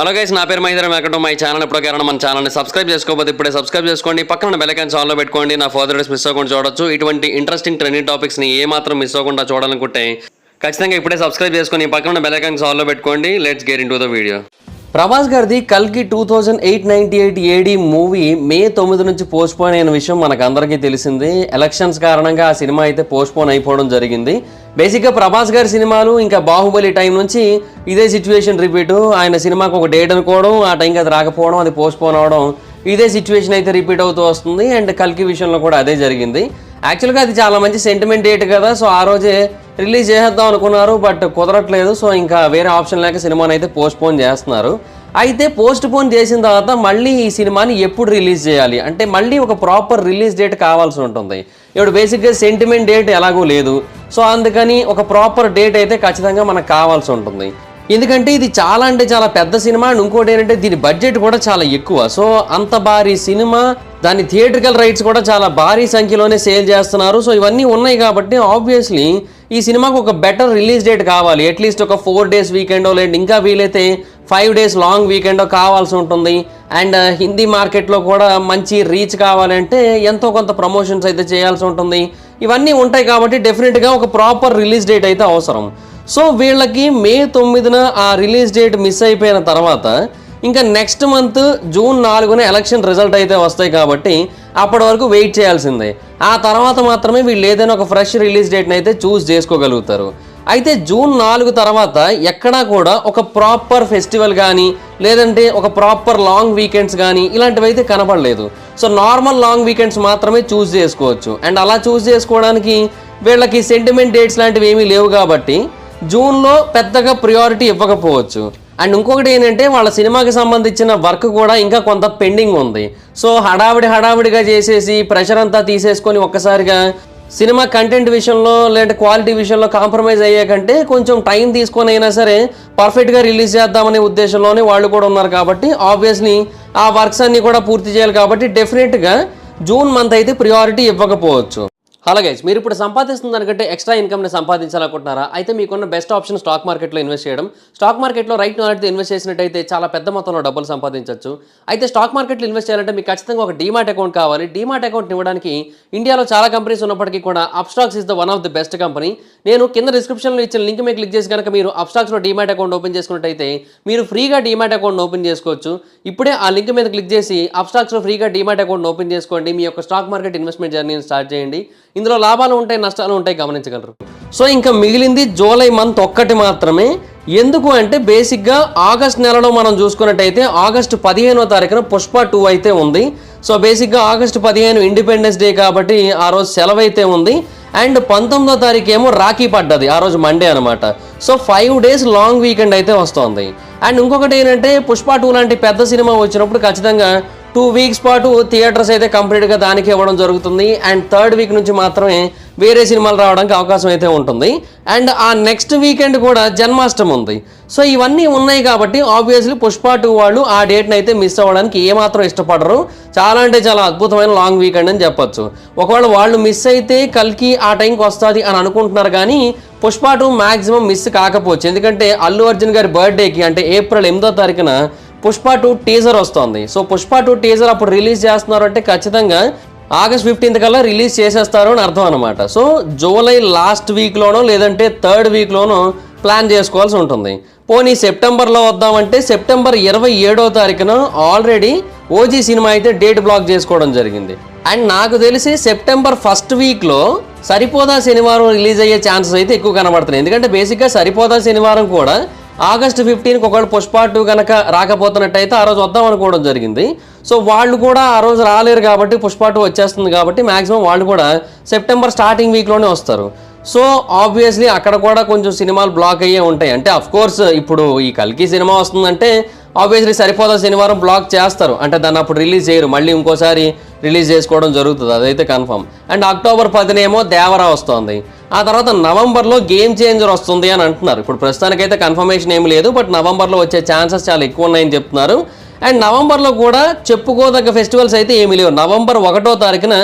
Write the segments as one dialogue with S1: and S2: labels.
S1: Hello guys, నా పేరు Mahendra. Welcome to my channel. ఎప్పటికైనా మన ఛానల్ని సబ్స్క్రైబ్ చేసుకోకపోతే ఇప్పుడే సబ్స్క్రైబ్ చేసుకోండి. పక్కన బెల్ ఐకాన్ ఆన్లో పెట్టుకోండి. నా ఫర్దర్ డేస్ మిస్ అవ్వకుండా చూడొచ్చు. ఇటువంటి ఇంట్రెస్టింగ్ ట్రెండింగ్ టాపిక్స్ని ఏ మాత్రం మిస్ అవ్వకుండా చూడాలనుకుంటే ఖచ్చితంగా ఇప్పుడే సబ్స్క్రైబ్ చేసుకొని పక్కన బెల్ ఐకాన్ ఆన్లో పెట్టుకోండి. Let's get into the video. Prabhas గారిది కల్కి 2898 AD మూవీ మే 9 నుంచి పోస్ట్పోన్ అయిన విషయం మనకు అందరికీ తెలిసింది. ఎలక్షన్స్ కారణంగా ఆ సినిమా అయితే పోస్ట్పోన్ అయిపోవడం జరిగింది. బేసిక్గా ప్రభాస్ గారి సినిమాలు ఇంకా బాహుబలి టైం నుంచి ఇదే సిచ్యువేషన్ రిపీట్. ఆయన సినిమాకు ఒక డేట్ అనుకోవడం, ఆ టైంకి అది రాకపోవడం, అది పోస్ట్పోన్ అవడం, ఇదే సిచ్యువేషన్ అయితే రిపీట్ అవుతూ వస్తుంది. అండ్ కల్కి విషయంలో కూడా అదే జరిగింది. యాక్చువల్గా అది చాలా మంచి సెంటిమెంట్ డేట్ కదా, సో ఆ రోజే రిలీజ్ చేసేద్దాం అనుకున్నారు, బట్ కుదరట్లేదు. సో ఇంకా వేరే ఆప్షన్ లేక సినిమాని అయితే పోస్ట్పోన్ చేస్తున్నారు. అయితే పోస్ట్పోన్ చేసిన తర్వాత మళ్ళీ ఈ సినిమాని ఎప్పుడు రిలీజ్ చేయాలి అంటే మళ్ళీ ఒక ప్రాపర్ రిలీజ్ డేట్ కావాల్సి ఉంటుంది. ఇప్పుడు బేసిక్గా సెంటిమెంట్ డేట్ ఎలాగూ లేదు, సో అందుకని ఒక ప్రాపర్ డేట్ అయితే ఖచ్చితంగా మనకు కావాల్సి ఉంటుంది. ఎందుకంటే ఇది చాలా అంటే చాలా పెద్ద సినిమా. అండ్ ఇంకోటి ఏంటంటే దీని బడ్జెట్ కూడా చాలా ఎక్కువ. సో అంత భారీ సినిమా, దాని థియేట్రికల్ రైట్స్ కూడా చాలా భారీ సంఖ్యలోనే సేల్ చేస్తున్నారు. సో ఇవన్నీ ఉన్నాయి కాబట్టి ఆబ్వియస్లీ ఈ సినిమాకు ఒక బెటర్ రిలీజ్ డేట్ కావాలి. అట్లీస్ట్ ఒక 4 days వీకెండో, లేదు ఇంకా వీలైతే 5 days లాంగ్ వీకెండో కావాల్సి ఉంటుంది. అండ్ హిందీ మార్కెట్లో కూడా మంచి రీచ్ కావాలంటే ఎంతో కొంత ప్రమోషన్స్ అయితే చేయాల్సి ఉంటుంది. ఇవన్నీ ఉంటాయి కాబట్టి డెఫినెట్గా ఒక ప్రాపర్ రిలీజ్ డేట్ అయితే అవసరం. సో వీళ్ళకి మే 9న ఆ రిలీజ్ డేట్ మిస్ అయిపోయిన తర్వాత ఇంకా నెక్స్ట్ మంత్ జూన్ 4న ఎలక్షన్ రిజల్ట్ అయితే వస్తాయి కాబట్టి అప్పటి వరకు వెయిట్ చేయాల్సిందే. ఆ తర్వాత మాత్రమే వీళ్ళు ఏదైనా ఒక ఫ్రెష్ రిలీజ్ డేట్ని అయితే చూస్ చేసుకోగలుగుతారు. అయితే జూన్ 4 తర్వాత ఎక్కడా కూడా ఒక ప్రాపర్ ఫెస్టివల్ కానీ లేదంటే ఒక ప్రాపర్ లాంగ్ వీకెండ్స్ కానీ ఇలాంటివి అయితే కనపడలేదు. సో నార్మల్ లాంగ్ వీకెండ్స్ మాత్రమే చూస్ చేసుకోవచ్చు. అండ్ అలా చూస్ చేసుకోవడానికి వీళ్ళకి సెంటిమెంట్ డేట్స్ లాంటివి ఏమీ లేవు కాబట్టి జూన్లో పెద్దగా ప్రియారిటీ ఇవ్వకపోవచ్చు. అండ్ ఇంకొకటి ఏంటంటే వాళ్ళ సినిమాకి సంబంధించిన వర్క్ కూడా ఇంకా కొంత పెండింగ్ ఉంది. సో హడావిడిగా చేసేసి ప్రెషర్ అంతా తీసేసుకొని ఒక్కసారిగా సినిమా కంటెంట్ విషయంలో లేదంటే క్వాలిటీ విషయంలో కాంప్రమైజ్ అయ్యాకంటే కొంచెం టైం తీసుకొని అయినా సరే పర్ఫెక్ట్గా రిలీజ్ చేద్దామనే ఉద్దేశంలోనే వాళ్ళు కూడా ఉన్నారు కాబట్టి ఆబ్వియస్లీ ఆ వర్క్స్ అన్నీ కూడా పూర్తి చేయాలి కాబట్టి డెఫినెట్గా జూన్ మంత్ అయితే ప్రియారిటీ ఇవ్వకపోవచ్చు. అలాగే మీరు ఇప్పుడు సంపాదిస్తున్న దానికంటే ఎక్స్ట్రా ఇన్కమ్ని సంపాదించాలనుకుంటున్నారా? అయితే మీకున్న బెస్ట్ ఆప్షన్ స్టాక్ మార్కెట్లో ఇన్వెస్ట్ చేయడం. స్టాక్ మార్కెట్లో రైట్ నాలెడ్జ్తో ఇన్వెస్ట్ చేసినట్టయితే చాలా పెద్ద మొత్తంలో డబ్బులు సంపాదించవచ్చు. అయితే స్టాక్ మార్కెట్లో ఇన్వెస్ట్ చేయాలంటే మీకు ఖచ్చితంగా ఒక డీమాట్ అకౌంట్ కావాలి. డీమాట్ అకౌంట్ ఇవ్వడానికి ఇండియాలో చాలా కంపెనీస్ ఉన్నప్పటికీ కూడా Upstox is the one of the best company. నేను కింద డిస్క్రిప్షన్లో ఇచ్చిన లింక్ మీద క్లిక్ చేసి కనుక మీరు అప్స్టాక్స్లో డీమాట్ అకౌంట్ ఓపెన్ చేసుకున్నట్టయితే మీరు ఫ్రీగా డీమాట్ అకౌంట్ ఓపెన్ చేసుకోవచ్చు. ఇప్పుడే ఆ లింక్ మీద క్లిక్ చేసి అప్స్టాక్స్లో ఫ్రీగా డీమాట్ అకౌంట్ ఓపెన్ చేసుకోండి. మీ యొక్క స్టాక్ మార్కెట్ ఇన్వెస్ట్మెంట్ జర్నీని స్టార్ట్ చేయండి. ఇందులో లాభాలు ఉంటాయి, నష్టాలు ఉంటాయి, గమనించగలరు. సో ఇంకా మిగిలింది జూలై మంత్ ఒక్కటి మాత్రమే. ఎందుకు అంటే బేసిక్గా ఆగస్ట్ నెలలో మనం చూసుకున్నట్టయితే ఆగస్టు 15వ తారీఖున పుష్ప 2 అయితే ఉంది. సో బేసిక్గా ఆగస్టు 15 ఇండిపెండెన్స్ డే కాబట్టి ఆ రోజు సెలవు అయితే ఉంది. అండ్ 19వ తారీఖు ఏమో రాఖీ పడ్డది, ఆ రోజు మండే అనమాట. సో 5 days లాంగ్ వీకెండ్ అయితే వస్తుంది. అండ్ ఇంకొకటి ఏంటంటే పుష్ప 2 లాంటి పెద్ద సినిమా వచ్చినప్పుడు ఖచ్చితంగా 2 weeks పాటు థియేటర్స్ అయితే కంప్లీట్గా దానికి ఇవ్వడం జరుగుతుంది. అండ్ 3rd week నుంచి మాత్రమే వేరే సినిమాలు రావడానికి అవకాశం అయితే ఉంటుంది. అండ్ ఆ నెక్స్ట్ వీకెండ్ కూడా జన్మాష్టమి ఉంది. సో ఇవన్నీ ఉన్నాయి కాబట్టి ఆబ్వియస్లీ పుష్ప 2 వాళ్ళు ఆ డేట్ని అయితే మిస్ అవ్వడానికి ఏమాత్రం ఇష్టపడరు. చాలా అంటే చాలా అద్భుతమైన లాంగ్ వీకెండ్ అని చెప్పొచ్చు. ఒకవేళ వాళ్ళు మిస్ అయితే కల్కి ఆ టైంకి వస్తుంది అని అనుకుంటున్నారు కానీ పుష్ప 2 మ్యాక్సిమం మిస్ కాకపోవచ్చు. ఎందుకంటే అల్లు అర్జున్ గారి బర్త్డేకి అంటే ఏప్రిల్ 8వ తారీఖున పుష్ప 2 టీజర్ వస్తుంది. సో పుష్ప 2 టీజర్ అప్పుడు రిలీజ్ చేస్తున్నారు అంటే ఖచ్చితంగా ఆగస్ట్ 15th కల్లా రిలీజ్ చేసేస్తారు అని అర్థం అనమాట. సో జూలై లాస్ట్ వీక్లోనో లేదంటే 3rd weekలోనో ప్లాన్ చేసుకోవాల్సి ఉంటుంది. పోనీ సెప్టెంబర్లో వద్దామంటే సెప్టెంబర్ 27వ తారీఖున ఆల్రెడీ ఓజీ సినిమా అయితే డేట్ బ్లాక్ చేసుకోవడం జరిగింది. అండ్ నాకు తెలిసి సెప్టెంబర్ 1st weekలో సరిపోదా శనివారం రిలీజ్ అయ్యే ఛాన్సెస్ అయితే ఎక్కువ కనబడుతున్నాయి. ఎందుకంటే బేసిక్గా సరిపోదా శనివారం కూడా ఆగస్ట్ 15కి ఒకవేళ పుష్ప 2 కనుక రాకపోతున్నట్టయితే ఆ రోజు వద్దాం అనుకోవడం జరిగింది. సో వాళ్ళు కూడా ఆ రోజు రాలేరు కాబట్టి పుష్ప 2 వచ్చేస్తుంది కాబట్టి మ్యాక్సిమం వాళ్ళు కూడా సెప్టెంబర్ స్టార్టింగ్ వీక్లోనే వస్తారు. సో ఆబ్వియస్లీ అక్కడ కూడా కొంచెం సినిమాలు బ్లాక్ అయ్యే ఉంటాయి. అంటే అఫ్కోర్స్ ఇప్పుడు ఈ కల్కి సినిమా వస్తుందంటే ఆబ్వియస్లీ సరిపోదా శనివారం బ్లాక్ చేస్తారు, అంటే దాన్ని అప్పుడు రిలీజ్ చేయరు, మళ్ళీ ఇంకోసారి రిలీజ్ చేసుకోవడం జరుగుతుంది, అదైతే కన్ఫర్మ్. అండ్ అక్టోబర్ 10న ఏమో దేవరా వస్తుంది. ఆ తర్వాత నవంబర్లో గేమ్ చేంజర్ వస్తుంది అని అంటున్నారు. ఇప్పుడు ప్రస్తుతానికైతే కన్ఫర్మేషన్ ఏమి లేదు, బట్ నవంబర్లో వచ్చే ఛాన్సెస్ చాలా ఎక్కువ ఉన్నాయని చెప్తున్నారు. అండ్ నవంబర్లో కూడా చెప్పుకోదగ్గ ఫెస్టివల్స్ అయితే ఏమీ లేవు. నవంబర్ 1వ తారీఖున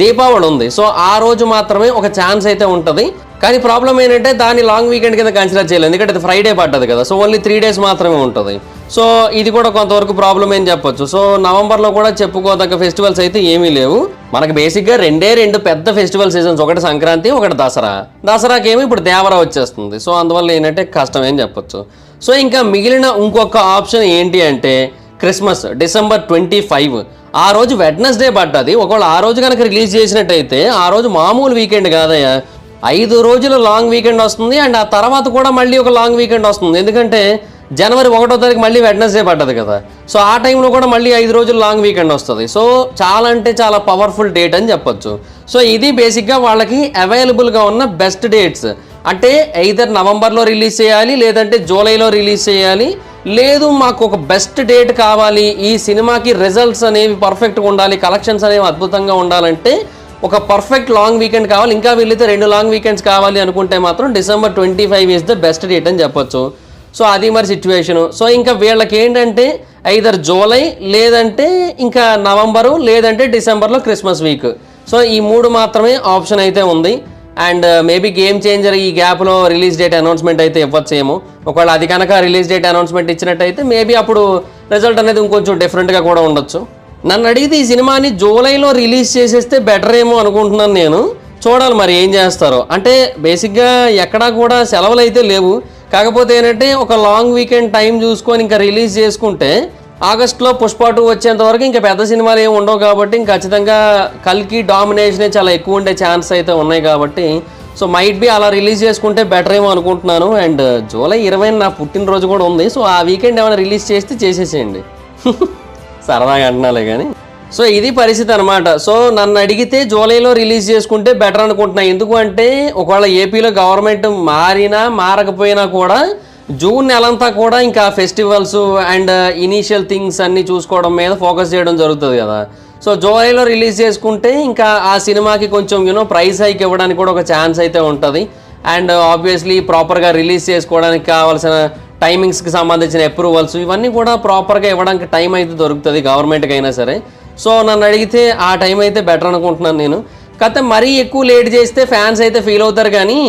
S1: దీపావళి ఉంది. సో ఆ రోజు మాత్రమే ఒక ఛాన్స్ అయితే ఉంటుంది. కానీ ప్రాబ్లం ఏంటంటే దాన్ని లాంగ్ వీకెండ్ కింద కన్సిడర్ చేయలేదు, ఎందుకంటే అది ఫ్రైడే పడ్డది కదా. సో ఓన్లీ 3 days మాత్రమే ఉంటుంది. సో ఇది కూడా కొంతవరకు ప్రాబ్లం ఏం చెప్పొచ్చు. సో నవంబర్లో కూడా చెప్పుకోదగ్గ ఫెస్టివల్స్ అయితే ఏమీ లేవు. మనకి బేసిక్గా రెండు పెద్ద ఫెస్టివల్ సీజన్స్, ఒకటి సంక్రాంతి, ఒకటి దసరా. దసరాకి ఏమో ఇప్పుడు దేవరా వచ్చేస్తుంది. సో అందువల్ల ఏంటంటే కష్టం ఏం చెప్పొచ్చు. సో ఇంకా మిగిలిన ఇంకొక ఆప్షన్ ఏంటి అంటే క్రిస్మస్, December 25. ఆ రోజు వెడ్నెస్డే పడ్డది. ఒకవేళ ఆ రోజు కనుక రిలీజ్ చేసినట్టయితే ఆ రోజు మామూలు వీకెండ్ కాదయ్యా, 5 రోజుల లాంగ్ వీకెండ్ వస్తుంది. అండ్ ఆ తర్వాత కూడా మళ్ళీ ఒక లాంగ్ వీకెండ్ వస్తుంది. ఎందుకంటే January 1వ తారీఖు మళ్ళీ వెడ్నెస్డే పడ్డది కదా. సో ఆ టైంలో కూడా మళ్ళీ 5 రోజులు లాంగ్ వీకెండ్ వస్తుంది. సో చాలా అంటే చాలా పవర్ఫుల్ డేట్ అని చెప్పొచ్చు. సో ఇది బేసిక్గా వాళ్ళకి అవైలబుల్గా ఉన్న బెస్ట్ డేట్స్. అంటే ఎయిదర్ నవంబర్లో రిలీజ్ చేయాలి, లేదంటే జూలైలో రిలీజ్ చేయాలి, లేదు మాకు ఒక బెస్ట్ డేట్ కావాలి, ఈ సినిమాకి రిజల్ట్స్ అనేవి పర్ఫెక్ట్గా ఉండాలి, కలెక్షన్స్ అనేవి అద్భుతంగా ఉండాలంటే ఒక పర్ఫెక్ట్ లాంగ్ వీకెండ్ కావాలి, ఇంకా వీళ్ళైతే 2 లాంగ్ వీకెండ్స్ కావాలి అనుకుంటే మాత్రం December 25 is the best date అని చెప్పొచ్చు. సో అది మరి సిచ్యువేషను. సో ఇంకా వీళ్ళకి ఏంటంటే ఐదర్ జూలై, లేదంటే ఇంకా నవంబరు, లేదంటే డిసెంబర్లో క్రిస్మస్ వీక్. సో ఈ 3 మాత్రమే ఆప్షన్ అయితే ఉంది. అండ్ మేబీ గేమ్ చేంజర్ ఈ గ్యాప్లో రిలీజ్ డేట్ అనౌన్స్మెంట్ అయితే ఇవ్వచ్చేమో. ఒకవేళ అది కనుక రిలీజ్ డేట్ అనౌన్స్మెంట్ ఇచ్చినట్టయితే మేబీ అప్పుడు రిజల్ట్ అనేది ఇంకొంచెం డిఫరెంట్గా కూడా ఉండొచ్చు. నన్ను అడిగితే ఈ సినిమాని జూలైలో రిలీజ్ చేసేస్తే బెటర్ ఏమో అనుకుంటున్నాను నేను. చూడాలి మరి ఏం చేస్తారో. అంటే బేసిక్గా ఎక్కడా కూడా సెలవులు అయితే లేవు. కాకపోతే ఏంటంటే ఒక లాంగ్ వీకెండ్ టైం చూసుకొని ఇంకా రిలీజ్ చేసుకుంటే ఆగస్ట్లో పుష్ప 2 వచ్చేంత వరకు ఇంకా పెద్ద సినిమాలు ఏమి ఉండవు కాబట్టి ఇంకా ఖచ్చితంగా కల్కి డామినేషనే చాలా ఎక్కువ ఉండే ఛాన్స్ అయితే ఉన్నాయి కాబట్టి సో మైట్ బి అలా రిలీజ్ చేసుకుంటే బెటర్ ఏమో అనుకుంటున్నాను. అండ్ జూలై 20 నా పుట్టినరోజు కూడా ఉంది. సో ఆ వీకెండ్ ఏమైనా రిలీజ్ చేస్తే చేసేసేయండి. సరదాగా అంటున్నాలే కానీ. సో ఇది పరిస్థితి అనమాట. సో నన్ను అడిగితే జూలైలో రిలీజ్ చేసుకుంటే బెటర్ అనుకుంటున్నా. ఎందుకు అంటే ఒకవేళ ఏపీలో గవర్నమెంట్ మారినా మారకపోయినా కూడా జూన్ నెలంతా కూడా ఇంకా ఫెస్టివల్స్ అండ్ ఇనీషియల్ థింగ్స్ అన్నీ చూసుకోవడం మీద ఫోకస్ చేయడం జరుగుతుంది కదా. సో జూలైలో రిలీజ్ చేసుకుంటే ఇంకా ఆ సినిమాకి కొంచెం ప్రైస్ హైక్ ఇవ్వడానికి కూడా ఒక ఛాన్స్ అయితే ఉంటుంది. అండ్ ఆబ్వియస్లీ ప్రాపర్గా రిలీజ్ చేసుకోవడానికి కావాల్సిన టైమింగ్స్కి సంబంధించిన అప్రూవల్స్ ఇవన్నీ కూడా ప్రాపర్గా ఇవ్వడానికి టైం అయితే దొరుకుతుంది గవర్నమెంట్కి అయినా సరే. సో నన్ను అడిగితే ఆ టైం అయితే బెటర్ అనుకుంటున్నాను నేను. కాకపోతే మరీ ఎక్కువ లేట్ చేస్తే ఫ్యాన్స్ అయితే ఫీల్ అవుతారు కానీ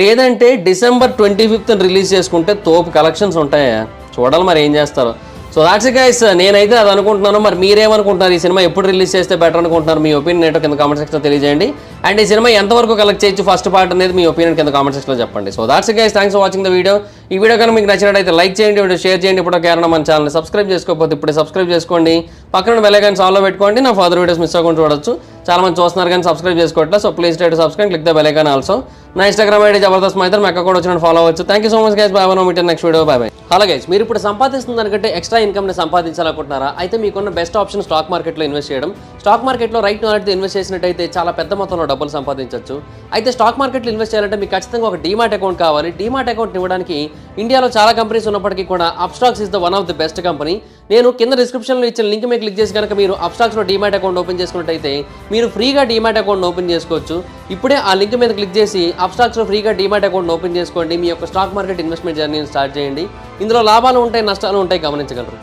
S1: లేదంటే December 25th రిలీజ్ చేసుకుంటే తోపు కలెక్షన్స్ ఉంటాయా, చూడాలి మరి ఏం చేస్తారో. సో దాట్స్ ఇట్ గైస్, నేనైతే అది అనుకుంటున్నాను. మరి మీరేమనుకుంటున్నారు, ఈ సినిమా ఎప్పుడు రిలీజ్ చేస్తే బెటర్ అనుకుంటున్నారు? మీ ఒపీనియన్ ఏంటో కింద కామెంట్ సెక్షన్లో తెలియజేయండి. అండ్ ఈ సినిమా ఎంతవరకు కలెక్ట్ చేయొచ్చు ఫస్ట్ పార్ట్ అనేది మీ ఒపీనియన్ కింద కామెంట్ సెక్షన్లో చెప్పండి. So that's it guys, thanks for watching the video. ఈ వీడియో కనుక మీకు నచ్చినట్టయితే లైక్ చేయండి, వీడియో షేర్ చేయండి. ఇప్పుడు కేవలం మన ఛానల్ని సబ్స్క్రైబ్ చేసుకోకపోతే ఇప్పుడే సబ్స్క్రైబ్ చేసుకోండి. పక్కన బెల్ ఐకాన్ ఆన్లో పెట్టుకోండి. నా ఫర్దర్ వీడియోస్ మిస్ అవ్వకుండా చూడొచ్చు. చాలా మంది చూస్తున్నారు కానీ సబ్స్క్రైబ్ చేసుకోవట్లేదు. So please try to subscribe, click the bell icon also. నా ఇన్స్టాగ్రామ్ ఐడి జబర్దస్త్ మైత్రం, మెక్క కూడా వచ్చినట్టు ఫాలో అవ్వచ్చు. Thank you so much guys, bye bye, meet next video, bye bye. Hello guys, మీరు ఇప్పుడు సంపాదిస్తున్న దానికంటే ఎక్స్ట్రా ఇన్కమ్ని సంపాదించాలనుకుంటున్నారా? అయితే మీకున్న బెస్ట్ ఆప్షన్ స్టాక్ మార్కెట్లో ఇన్వెస్ట్ చేయడం. స్టాక్ మార్కెట్లో రైట్ నాలెడ్జ్తో ఇన్వెస్ట్ చేసినట్టయితే చాలా పెద్ద మొత్తంలో డబ్బులు సంపాదించవచ్చు. అయితే స్టాక్ మార్కెట్లో ఇన్వెస్ట్ చేయాలంటే మీకు ఖచ్చితంగా ఒక డీమాట్ అకౌంట్ కావాలి. డీమాట్ అకౌంట్ ఇవ్వడానికి ఇండియాలో చాలా కంపెనీస్ ఉన్నప్పటికీ కూడా Upstox is the one of the best company. నేను కింద డిస్క్రిప్షన్లో ఇచ్చిన లింక్ మీద క్లిక్ చేసి కనుక మీరు అప్స్టాక్స్లో డీమాట్ అకౌంట్ ఓపెన్ చేసుకున్నట్టయితే మీరు ఫ్రీగా డీమాట్ అకౌంట్ ఓపెన్ చేసుకోవచ్చు. ఇప్పుడే ఆ లింక్ మీద క్లిక్ చేసి అప్స్టాక్స్లో ఫ్రీగా డీమాట్ అకౌంట్ ఓపెన్ చేసుకోండి. మీ యొక్క స్టాక్ మార్కెట్ ఇన్వెస్ట్మెంట్ జర్నీని స్టార్ట్ చేయండి. ఇందులో లాభాలు ఉంటాయి, నష్టాలు ఉంటాయి, గమనించగలరు.